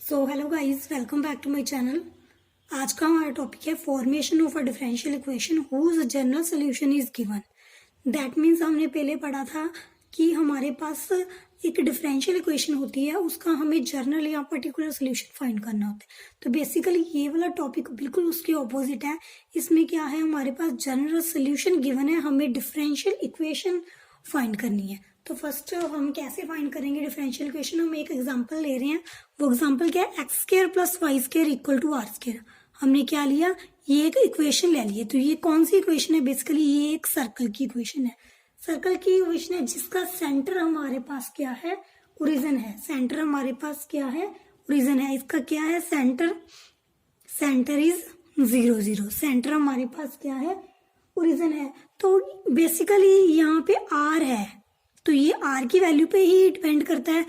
So hello guys, welcome back to my channel. आज का हमारा टॉपिक है formation of a differential equation whose general solution is given. That means हमने पहले पढ़ा था कि हमारे पास एक डिफरेंशियल इक्वेशन होती है, उसका हमें जनरल या पर्टिकुलर सोल्यूशन फाइंड करना होता है। तो बेसिकली ये वाला टॉपिक बिल्कुल उसके ऑपोजिट है। इसमें क्या है, हमारे पास जनरल सोल्यूशन गिवन है, हमें डिफरेंशियल इक्वेशन फाइंड करनी है। तो फर्स्ट हम कैसे फाइंड करेंगे डिफरेंशियल इक्वेशन। हम एक एग्जांपल ले रहे हैं। वो एग्जांपल क्या है, x square plus y square equal to r square. हमने क्या लिया, ये एक इक्वेशन ले ली है। तो ये कौन सी इक्वेशन है, बेसिकली ये एक सर्कल की इक्वेशन है। सर्कल की इक्वेशन है जिसका सेंटर हमारे पास क्या है, ओरिजिन है। सेंटर हमारे पास क्या है, ओरिजिन है। इसका क्या है, सेंटर इज 0 0। सेंटर हमारे पास क्या है, ओरिजिन है। तो बेसिकली यहाँ पे आर है, तो ये आर की वैल्यू पे ही डिपेंड करता है।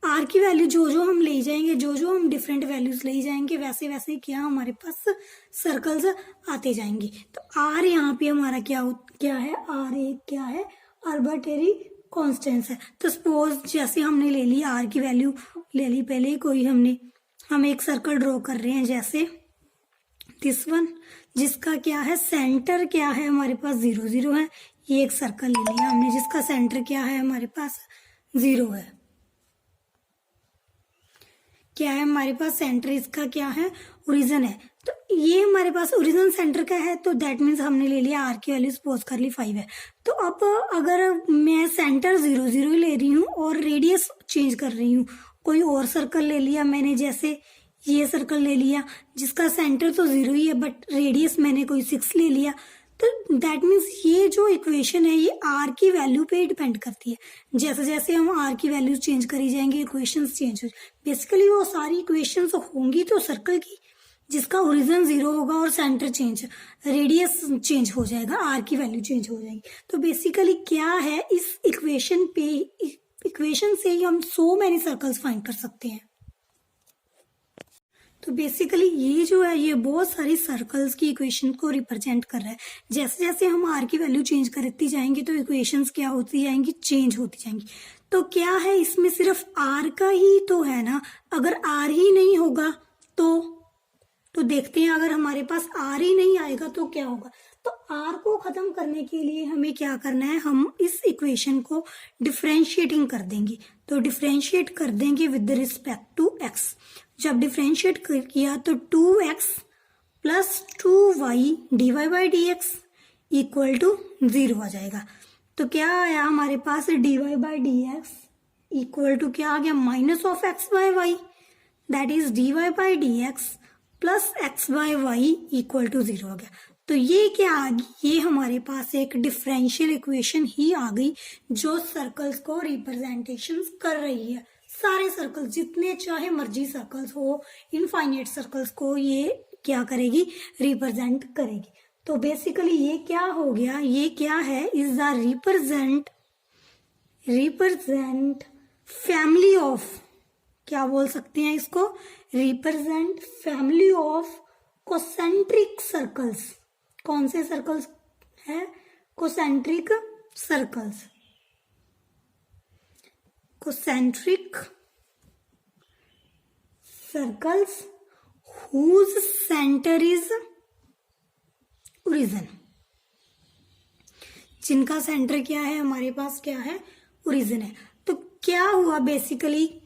आर की वैल्यू जो जो हम ले जाएंगे, जो जो हम डिफरेंट वैल्यूज ले जाएंगे, वैसे वैसे क्या हमारे पास सर्कल्स आते जाएंगे। तो आर यहाँ पे हमारा क्या है, आर एक क्या है, आर्बिट्रेरी कॉन्स्टेंट्स है। तो सपोज जैसे हमने ले ली आर की वैल्यू ले ली, पहले कोई हम एक सर्कल ड्रॉ कर रहे हैं, जैसे दिस वन, जिसका क्या है, सेंटर क्या है हमारे पास 0 0 है। ये एक सर्कल ले लिया हमने जिसका सेंटर क्या है हमारे पास 0 है। क्या है हमारे पास, सेंटर इसका क्या है, ओरिजिन है। तो ये हमारे पास ओरिजिन सेंटर का है, तो दैट मीन्स हमने ले लिया आर की वैल्यू सपोज कर ली 5 है। तो अब अगर मैं सेंटर 0 0 ले रही हूँ और रेडियस चेंज कर रही हूँ, कोई और सर्कल ले लिया मैंने, जैसे ये सर्कल ले लिया जिसका सेंटर तो 0 ही है बट रेडियस मैंने कोई 6 ले लिया, तो दैट मीन्स ये जो इक्वेशन है ये आर की वैल्यू पे डिपेंड करती है। जैसे जैसे हम आर की वैल्यू चेंज करी जाएंगे, इक्वेशंस चेंज हो जाएंगे। बेसिकली वो सारी इक्वेशंस होंगी तो सर्कल की, जिसका ओरिजिन 0 होगा और सेंटर चेंज, रेडियस चेंज हो जाएगा, आर की वैल्यू चेंज हो जाएगी। तो बेसिकली क्या है, इस इक्वेशन से ही हम सो मैनी सर्कल्स फाइंड कर सकते हैं। तो बेसिकली ये जो है, ये बहुत सारी सर्कल्स की इक्वेशन को रिप्रेजेंट कर रहा है। जैसे जैसे हम आर की वैल्यू चेंज करती जाएंगे तो इक्वेशंस क्या होती जाएंगी, चेंज होती जाएंगी। तो क्या है, इसमें सिर्फ आर का ही तो है ना। अगर आर ही नहीं होगा तो देखते हैं, अगर हमारे पास आर ही नहीं आएगा तो क्या होगा। तो आर को खत्म करने के लिए हमें क्या करना है, हम इस इक्वेशन को डिफरेंशिएटिंग कर देंगे। तो डिफरेंशिएट कर देंगे विद रिस्पेक्ट टू एक्स। जब डिफरेंशिएट किया तो 2x plus 2y dy by d x equal to 0 आ जाएगा। तो क्या आया हमारे पास, dy by d x equal to क्या आ गया, minus of x by y, that is dy by d x plus x by y equal to 0 आ गया। तो ये क्या आ गई, ये हमारे पास एक डिफरेंशियल इक्वेशन ही आ गई जो सर्कल्स को रिप्रेजेंटेशन कर रही है। सारे सर्कल, जितने चाहे मर्जी सर्कल्स हो, इनफाइनाइट सर्कल्स को ये क्या करेगी, रिप्रेजेंट करेगी। तो बेसिकली ये क्या हो गया, ये क्या है, is the represent family of, क्या बोल सकते हैं इसको, represent family of concentric circles. कौन से सर्कल्स है, concentric circles, concentric circles whose center is origin। जिनका सेंटर क्या है हमारे पास, क्या है, ओरिजिन है। तो क्या हुआ, बेसिकली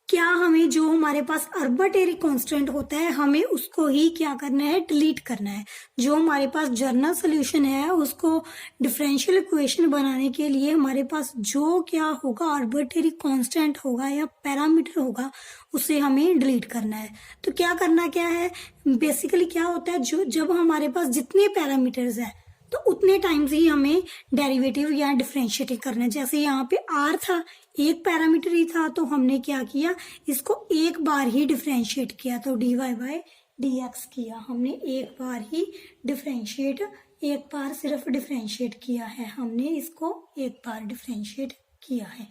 क्या हमें जो हमारे पास आर्बिट्रेरी कांस्टेंट होता है, हमें उसको ही क्या करना है, डिलीट करना है। जो हमारे पास जनरल सोल्यूशन है उसको डिफरेंशियल इक्वेशन बनाने के लिए हमारे पास जो क्या होगा, आर्बिट्रेरी कांस्टेंट होगा या पैरामीटर होगा, उसे हमें डिलीट करना है। तो क्या करना क्या है, बेसिकली क्या होता है, जो जब हमारे पास जितने पैरामीटर्स है तो उतने टाइम्स ही हमें डेरिवेटिव या डिफरेंशिएटिंग करना है। जैसे यहाँ पे आर था, एक पैरामीटर ही था, तो हमने क्या किया, इसको एक बार ही डिफरेंशिएट किया, तो dy बाय डी एक्स किया हमने, एक बार ही डिफरेंशिएट, एक बार सिर्फ डिफरेंशिएट किया है हमने, इसको एक बार डिफरेंशिएट किया है।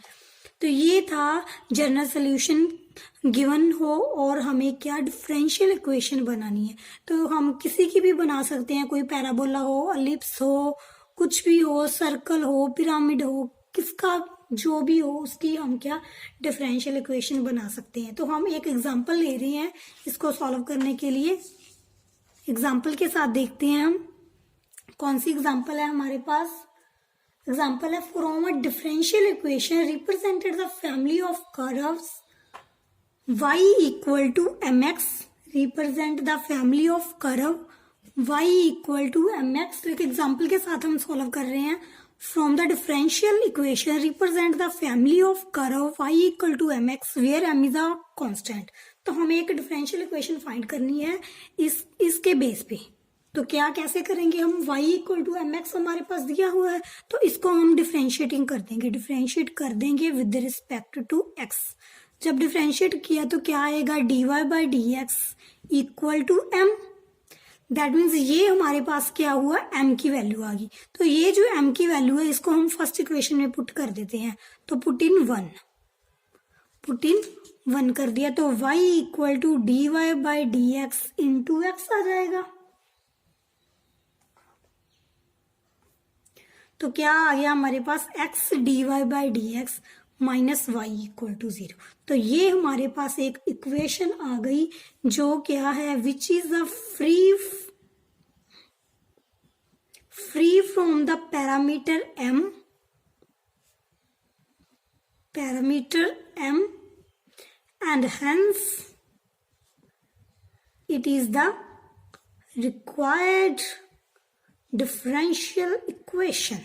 तो ये था जनरल सोल्यूशन गिवन हो और हमें क्या, डिफरेंशियल इक्वेशन बनानी है। तो हम किसी की भी बना सकते हैं, कोई पैराबोला हो, एलिप्स हो, कुछ भी हो, सर्कल हो, पिरामिड हो, किसका जो भी हो उसकी हम क्या डिफरेंशियल इक्वेशन बना सकते हैं। तो हम एक एग्जांपल ले रहे हैं इसको सॉल्व करने के लिए। एग्जांपल के साथ देखते हैं हम कौन सी एग्जांपल है हमारे पास। एग्जांपल है from a differential equation represented the family of curves y equal to mx, represent the family of curve y equal to mx। तो एक एग्जांपल के साथ हम सॉल्व कर रहे हैं। From the differential equation represent the family of curve y equal to mx where m is a constant. तो हमें एक डिफरेंशियल इक्वेशन फाइंड करनी है इसके बेस पे। तो क्या कैसे करेंगे हम, y इक्वल टू mx हमारे पास दिया हुआ है तो इसको हम डिफरेंशिएटिंग कर देंगे, डिफरेंशिएट कर देंगे विद रिस्पेक्ट टू x। जब डिफरेंशिएट किया तो क्या आएगा, dy by d x equal to m। That means ये हमारे पास क्या हुआ, m की वैल्यू आ गई। तो ये जो m की वैल्यू है इसको हम फर्स्ट इक्वेशन में पुट कर देते हैं। तो पुट इन 1 कर दिया तो y equal to dy by d x into x आ जाएगा। तो क्या आ गया हमारे पास x dy by d x minus y equal to 0। तो ये हमारे पास एक इक्वेशन आ गई जो क्या है, which is a free from the parameter m and hence it is the required differential equation।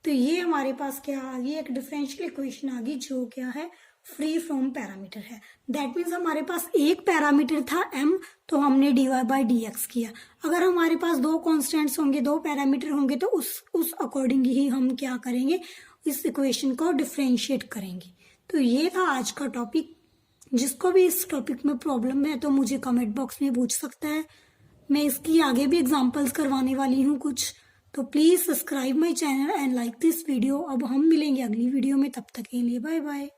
तो ये हमारे पास क्या आ गई, एक डिफरेंशियल इक्वेशन आ गई जो क्या है, फ्री फ्रॉम पैरामीटर है। दैट मीन्स हमारे पास एक पैरामीटर था m, तो हमने dy बाई डी एक्स किया। अगर हमारे पास दो कॉन्स्टेंट्स होंगे, दो पैरामीटर होंगे तो उस अकॉर्डिंग ही हम क्या करेंगे, इस इक्वेशन को डिफरेंशिएट करेंगे। तो ये था आज का टॉपिक। जिसको भी इस टॉपिक में प्रॉब्लम है तो मुझे कमेंट बॉक्स में पूछ सकता है। मैं इसकी आगे भी एग्जाम्पल्स करवाने वाली हूँ कुछ। तो please subscribe my channel and like this video. अब हम मिलेंगे अगली वीडियो में, तब तक के लिए बाय बाय।